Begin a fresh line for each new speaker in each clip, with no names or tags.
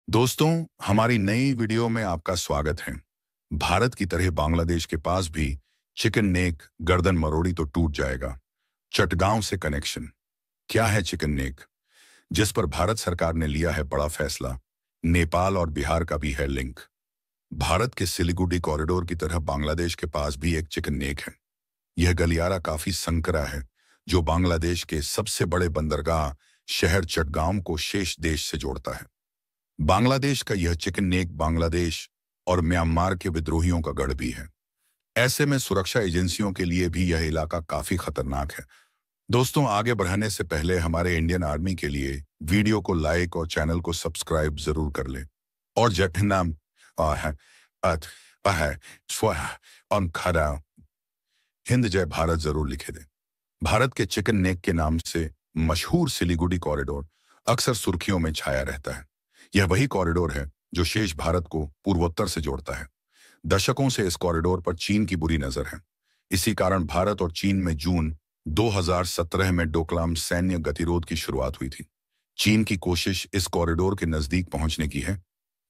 दोस्तों, हमारी नई वीडियो में आपका स्वागत है। भारत की तरह बांग्लादेश के पास भी चिकन नेक गर्दन मरोड़ी तो टूट जाएगा। चटगांव से कनेक्शन। क्या है चिकन नेक, जिस पर भारत सरकार ने लिया है बड़ा फैसला? नेपाल और बिहार का भी है लिंक। भारत के सिलीगुड़ी कॉरिडोर की तरह बांग्लादेश के पास भी एक चिकन नेक है। यह गलियारा काफी संकरा है, जो बांग्लादेश के सबसे बड़े बंदरगाह शहर चटगांव को शेष देश से जोड़ता है। बांग्लादेश का यह चिकन नेक बांग्लादेश और म्यांमार के विद्रोहियों का गढ़ भी है। ऐसे में सुरक्षा एजेंसियों के लिए भी यह इलाका काफी खतरनाक है। दोस्तों, आगे बढ़ाने से पहले हमारे इंडियन आर्मी के लिए वीडियो को लाइक और चैनल को सब्सक्राइब जरूर कर लें। और जय नाम खड़ा हिंद जय भारत जरूर लिखे दें। भारत के चिकन नेक के नाम से मशहूर सिलीगुड़ी कॉरिडोर अक्सर सुर्खियों में छाया रहता है। यह वही कॉरिडोर है जो शेष भारत को पूर्वोत्तर से जोड़ता है। दशकों से इस कॉरिडोर पर चीन की बुरी नजर है। इसी कारण भारत और चीन में जून 2017 में डोकलाम सैन्य गतिरोध की शुरुआत हुई थी। चीन की कोशिश इस कॉरिडोर के नजदीक पहुंचने की है,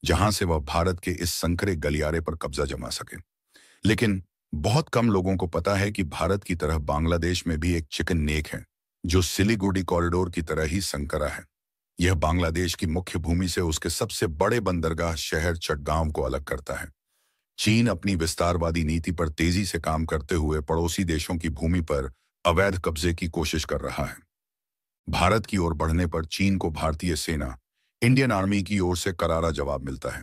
जहां से वह भारत के इस संकरे गलियारे पर कब्जा जमा सके। लेकिन बहुत कम लोगों को पता है कि भारत की तरह बांग्लादेश में भी एक चिकन नेक है, जो सिलीगुड़ी कॉरिडोर की तरह ही संकरा है। यह बांग्लादेश की मुख्य भूमि से उसके सबसे बड़े बंदरगाह शहर चटगांव को अलग करता है। चीन अपनी विस्तारवादी नीति पर तेजी से काम करते हुए पड़ोसी देशों की भूमि पर अवैध कब्जे की कोशिश कर रहा है। भारत की ओर बढ़ने पर चीन को भारतीय सेना, इंडियन आर्मी की ओर से करारा जवाब मिलता है।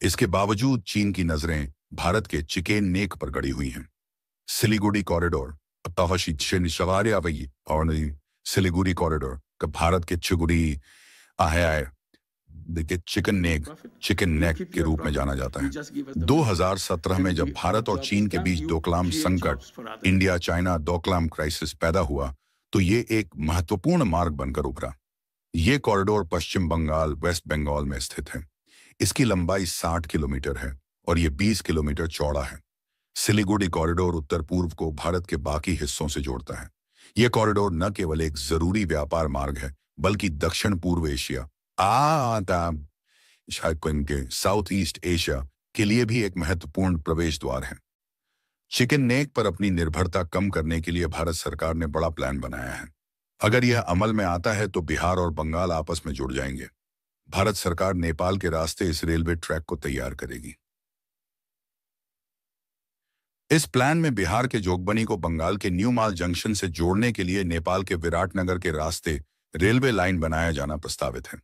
इसके बावजूद चीन की नजरें भारत के चिकेन नेक पर गड़ी हुई हैं। सिलीगुड़ी कॉरिडोर और सिलीगुड़ी कॉरिडोर का भारत के चिगुड़ी देखिए चिकन नेक के रूप में जाना जाता है। 2017 में जब भारत और चीन के बीच डोकलाम संकट, इंडिया चाइना डोकलाम क्राइसिस पैदा हुआ, तो ये एक महत्वपूर्ण मार्ग बनकर उभरा। ये कॉरिडोर पश्चिम बंगाल, वेस्ट बंगाल में स्थित है। इसकी लंबाई 60 किलोमीटर है और ये 20 किलोमीटर चौड़ा है। सिलीगुड़ी कॉरिडोर उत्तर पूर्व को भारत के बाकी हिस्सों से जोड़ता है। यह कॉरिडोर न केवल एक जरूरी व्यापार मार्ग है, बल्कि दक्षिण पूर्व एशिया के साउथ ईस्ट एशिया के लिए भी एक महत्वपूर्ण प्रवेश द्वार है। चिकन नेक पर अपनी निर्भरता कम करने के लिए भारत सरकार ने बड़ा प्लान बनाया है। अगर यह अमल में आता है तो बिहार और बंगाल आपस में जुड़ जाएंगे। भारत सरकार नेपाल के रास्ते इस रेलवे ट्रैक को तैयार करेगी। इस प्लान में बिहार के जोगबनी को बंगाल के न्यू माल जंक्शन से जोड़ने के लिए नेपाल के विराटनगर के रास्ते रेलवे लाइन बनाया जाना प्रस्तावित है।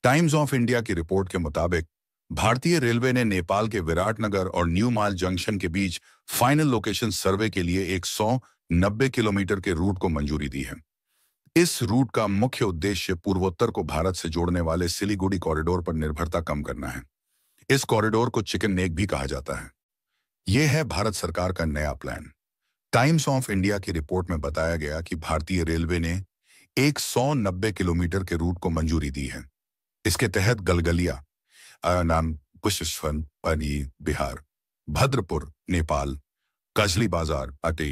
टाइम्स ऑफ इंडिया की रिपोर्ट के मुताबिक भारतीय रेलवे ने नेपाल के विराटनगर और न्यू माल जंक्शन के बीच फाइनल लोकेशन सर्वे के लिए 190 किलोमीटर के रूट को मंजूरी दी है। इस रूट का मुख्य उद्देश्य पूर्वोत्तर को भारत से जोड़ने वाले सिलीगुड़ी कॉरिडोर पर निर्भरता कम करना है। इस कॉरिडोर को चिकन नेक भी कहा जाता है। यह है भारत सरकार का नया प्लान। टाइम्स ऑफ इंडिया की रिपोर्ट में बताया गया कि भारतीय रेलवे ने 190 किलोमीटर के रूट को मंजूरी दी है। इसके तहत गलगलिया बिहार, भद्रपुर नेपाल, कजली बाजार अटे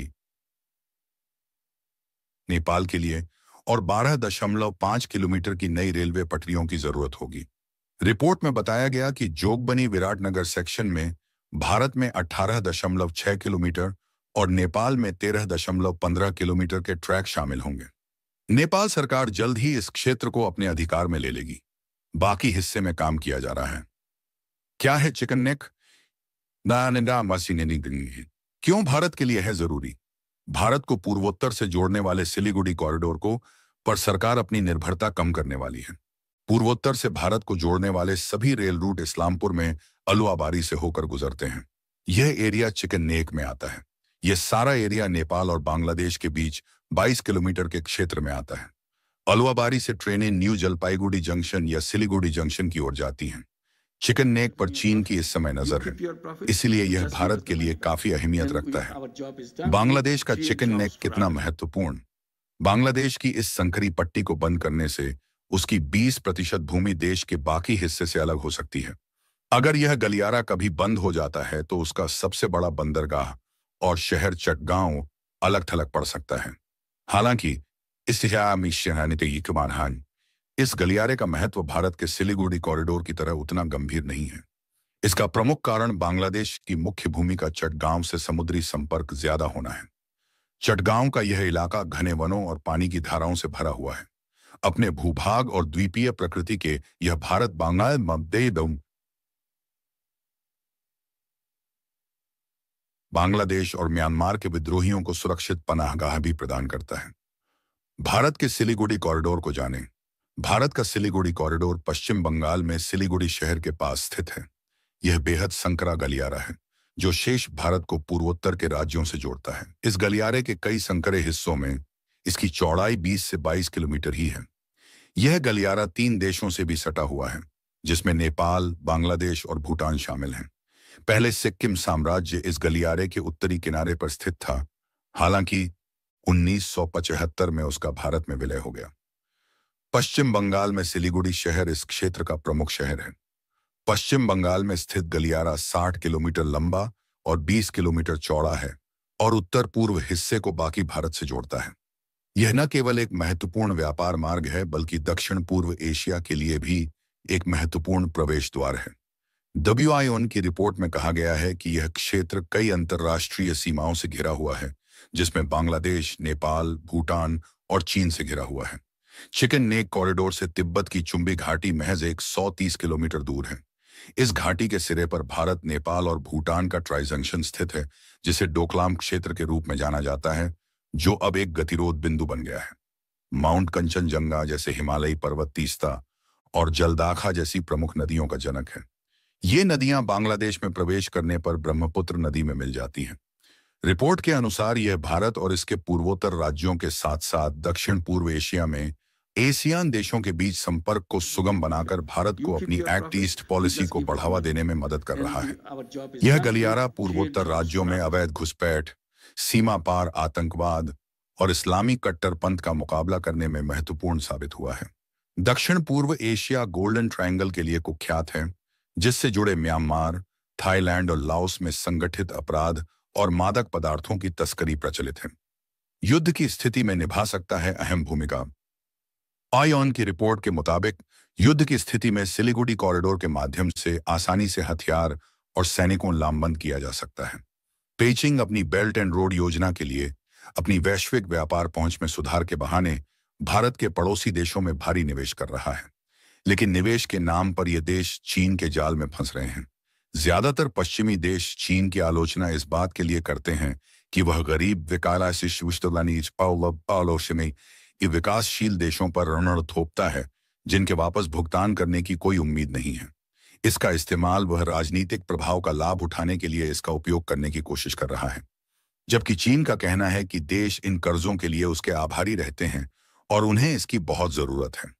नेपाल के लिए और 12.5 किलोमीटर की नई रेलवे पटरियों की जरूरत होगी। रिपोर्ट में बताया गया कि जोगबनी विराटनगर सेक्शन में भारत में 18.6 किलोमीटर और नेपाल में 13.15 किलोमीटर के ट्रैक शामिल होंगे। नेपाल सरकार जल्द ही इस क्षेत्र को अपने अधिकार में ले लेगी। बाकी हिस्से में काम किया जा रहा है। क्या है चिकन नेक? क्यों भारत के लिए है जरूरी? भारत को पूर्वोत्तर से जोड़ने वाले सिलीगुड़ी कॉरिडोर को पर सरकार अपनी निर्भरता कम करने वाली है। पूर्वोत्तर से भारत को जोड़ने वाले सभी रेल रूट इस्लामपुर में अलुआबारी से होकर गुजरते हैं। यह एरिया चिकन नेक में आता है। यह सारा एरिया नेपाल और बांग्लादेश के बीच 22 किलोमीटर के क्षेत्र में आता है। अलुआबारी से ट्रेनें न्यू जलपाईगुड़ी जंक्शन या सिलीगुड़ी जंक्शन की ओर जाती हैं। चिकन नेक पर चीन की इस समय नजर है, इसलिए यह भारत के लिए काफी अहमियत रखता है। बांग्लादेश का चिकन नेक कितना महत्वपूर्ण? बांग्लादेश की इस संकरी पट्टी को बंद करने से उसकी 20% भूमि देश के बाकी हिस्से से अलग हो सकती है। अगर यह गलियारा कभी बंद हो जाता है तो उसका सबसे बड़ा बंदरगाह और शहर चटगांव अलग थलग पड़ सकता है। हालांकि इस गलियारे का महत्व भारत के सिलीगुड़ी कॉरिडोर की तरह उतना गंभीर नहीं है। इसका प्रमुख कारण बांग्लादेश की मुख्य भूमि का चटगांव से समुद्री संपर्क ज्यादा होना है। चटगांव का यह इलाका घने वनों और पानी की धाराओं से भरा हुआ है। अपने भूभाग और द्वीपीय प्रकृति के यह भारत बांग्लादेश और म्यांमार के विद्रोहियों को सुरक्षित पनाहगाह भी प्रदान करता है। भारत के सिलीगुड़ी कॉरिडोर को जानें। भारत का सिलीगुड़ी कॉरिडोर पश्चिम बंगाल में सिलीगुड़ी शहर के पास स्थित है। यह बेहद संकरा गलियारा है जो शेष भारत को पूर्वोत्तर के राज्यों से जोड़ता है। इस गलियारे के कई संकरे हिस्सों में इसकी चौड़ाई 20 से 22 किलोमीटर ही है। यह गलियारा 3 देशों से भी सटा हुआ है, जिसमें नेपाल, बांग्लादेश और भूटान शामिल हैं। पहले सिक्किम साम्राज्य इस गलियारे के उत्तरी किनारे पर स्थित था, हालांकि 1975 में उसका भारत में विलय हो गया। पश्चिम बंगाल में सिलीगुड़ी शहर इस क्षेत्र का प्रमुख शहर है। पश्चिम बंगाल में स्थित गलियारा 60 किलोमीटर लंबा और 20 किलोमीटर चौड़ा है और उत्तर पूर्व हिस्से को बाकी भारत से जोड़ता है। यह न केवल एक महत्वपूर्ण व्यापार मार्ग है, बल्कि दक्षिण पूर्व एशिया के लिए भी एक महत्वपूर्ण प्रवेश द्वार है। WION की रिपोर्ट में कहा गया है कि यह क्षेत्र कई अंतर्राष्ट्रीय सीमाओं से घिरा हुआ है, जिसमें बांग्लादेश, नेपाल, भूटान और चीन से घिरा हुआ है। चिकन नेक कॉरिडोर से तिब्बत की चुंबी घाटी महज 130 किलोमीटर दूर है। इस घाटी के सिरे पर भारत, नेपाल और भूटान का ट्राई जंक्शन स्थित है, जिसे डोकलाम क्षेत्र के रूप में जाना जाता है, जो अब एक गतिरोध बिंदु बन गया है। माउंट कंचनजंगा जैसे हिमालयी पर्वत, तीस्ता और जलदाखा जैसी प्रमुख नदियों का जनक है। ये नदियां बांग्लादेश में प्रवेश करने पर ब्रह्मपुत्र नदी में मिल जाती हैं। रिपोर्ट के अनुसार यह भारत और इसके पूर्वोत्तर राज्यों के साथ साथ दक्षिण पूर्व एशिया में एशियान देशों के बीच संपर्क को सुगम बनाकर भारत को अपनी एक्ट ईस्ट पॉलिसी को बढ़ावा देने में मदद कर रहा है। यह गलियारा पूर्वोत्तर राज्यों में अवैध घुसपैठ, सीमा पार आतंकवाद और इस्लामी कट्टरपंथ का मुकाबला करने में महत्वपूर्ण साबित हुआ है। दक्षिण पूर्व एशिया गोल्डन ट्रायंगल के लिए कुख्यात है, जिससे जुड़े म्यांमार, थाईलैंड और लाओस में संगठित अपराध और मादक पदार्थों की तस्करी प्रचलित है। युद्ध की स्थिति में निभा सकता है अहम भूमिका। ION की रिपोर्ट के मुताबिक युद्ध की स्थिति में सिलीगुड़ी कॉरिडोर के माध्यम से आसानी से हथियार और सैनिकों लामबंद किया जा सकता है। पेइचिंग अपनी बेल्ट एंड रोड योजना के लिए अपनी वैश्विक व्यापार पहुंच में सुधार के बहाने भारत के पड़ोसी देशों में भारी निवेश कर रहा है, लेकिन निवेश के नाम पर ये देश चीन के जाल में फंस रहे हैं। ज्यादातर पश्चिमी देश चीन की आलोचना इस बात के लिए करते हैं कि वह गरीब विकासशील देशों पर ऋण थोपता है, जिनके वापस भुगतान करने की कोई उम्मीद नहीं है। इसका इस्तेमाल वह राजनीतिक प्रभाव का लाभ उठाने के लिए इसका उपयोग करने की कोशिश कर रहा है, जबकि चीन का कहना है कि देश इन कर्जों के लिए उसके आभारी रहते हैं और उन्हें इसकी बहुत जरूरत है।